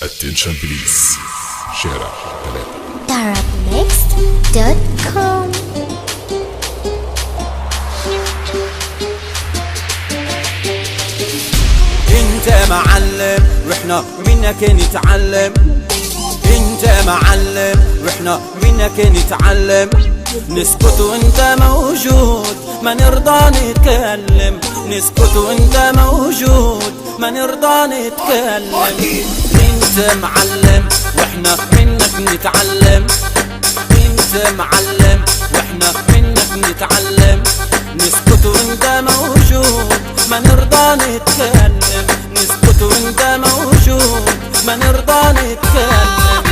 اتنشن بليز. شارع 3 Arabmixed.com. انت معلم واحنا منك نتعلم، انت معلم واحنا منك نتعلم، نسكت وانت موجود ما نرضى نتكلم، نسكت وانت موجود ما نرضى نتكلم. انت معلم واحنا منك نتعلم، انت معلم واحنا منك نتعلم، نسكت وانت موجود ما نرضى نتكلم، نسكت وانت موجود ما نرضى نتكلم.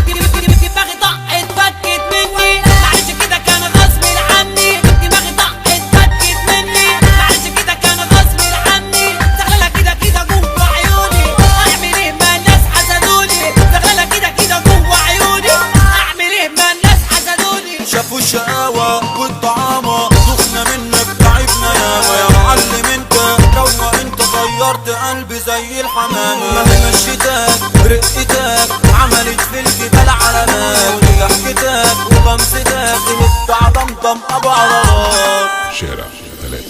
دماغي طقت فكت مني، معلش كده كان غصب عني، دماغي طقت فكت مني، معلش كده كان غصب عني، زغلله كده كده جوه عيوني، اعمل ايه ما الناس حسدوني، زغلله كده كده جوه عيوني، اعمل ايه ما الناس حسدوني. شافوا الشقاوة والطعامة دخنا منك تعبنا ياما يا معلم، انت روى انت غيرت قلبي زي الحمامة، ما هي مشيتك رقتك عملت في الجبال علامات، وضحكتك وغمستك تهد عضمضم ابو عضلات. شارع 3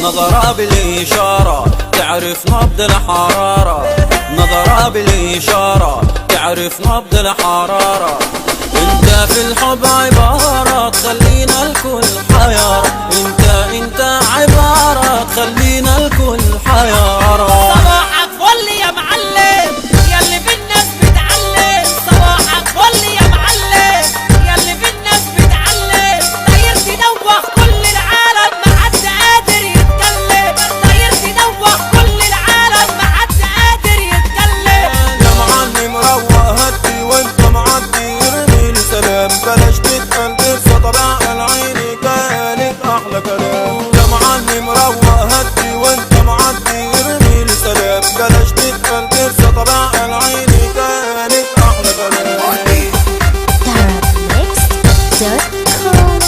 نظرة بالإشارة تعرف نبض الحرارة، نظرة بالإشارة تعرف نبض الحرارة، انت في الحب عبارة تخلينا الكل حيارة، انت عبارة تخلينا الكل حيارة. صباحك فل يا معلم ياللي في الناس بتعلم، صباحك فل يا معلم ياللي في الناس بتعلم، طير تدوخ كل العالم ما حد قادر يتكلم، طير تدوخ كل العالم ما حد قادر يتكلم. يا معلم روق هدي وانت معدي ارمي لي سلام، بلاش تتقل تنسى طبع العين كانت احلى كلام. يا معلم روق هدي وانت معدي ارمي لي سلام، بلاش تتقل تنسى طبع العين كانت احلى كلام. Arabmixed.com.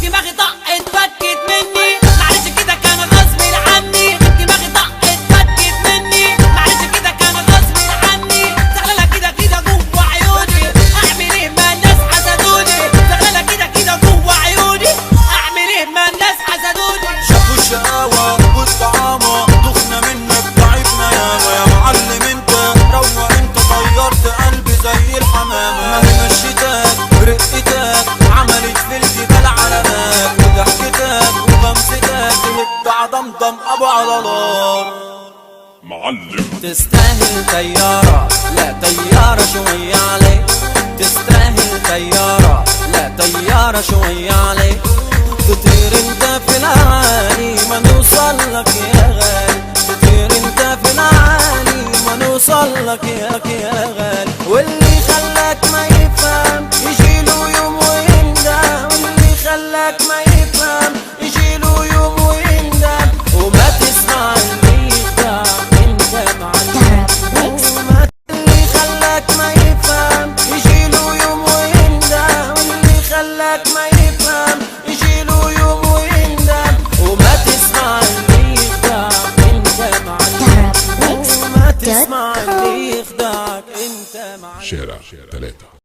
دماغي طقت فكت مني، معلش كده كان غصب عني، دماغي طقت فكت مني، معلش كده كان غصب عني، زغلله كده كده جوه عيوني، اعمل ايه ما الناس حسدوني، زغلله كده كده جوه عيوني، اعمل ايه ما الناس حسدوني. شافوا الشقاوة والطعامة دخنا منك تعبنا ياما يا معلم، انت روى انت غيرت قلبي زي الحمامة، ما هي مشيتك رقتك عملت في الجبال علامات، وضحكتك وغمستك تهد عضمضم ابو عضلات. معلم تستاهل طيارة لا طيارة شوية عليك، تستاهل طيارة لا طيارة شوية عليك، تطير انت في العالي ما نوصل لك يا غالي، تطير انت في العالي ما نوصل لك يا غالي. واللي خلاك ما يفهم يجيله يوم ويندم، واللي خلاك ما يفهم يجيله يوم ويندم، وما تسمع اللي يخدع انت معلم. اللي خلاك ما يفهم يجيله يوم ويندم، واللي خلاك ما يفهم يجيله يوم ويندم، وما تسمع اللي يخدع انت معلم، وما تسمع اللي يخدعك انت معلم. شارع 3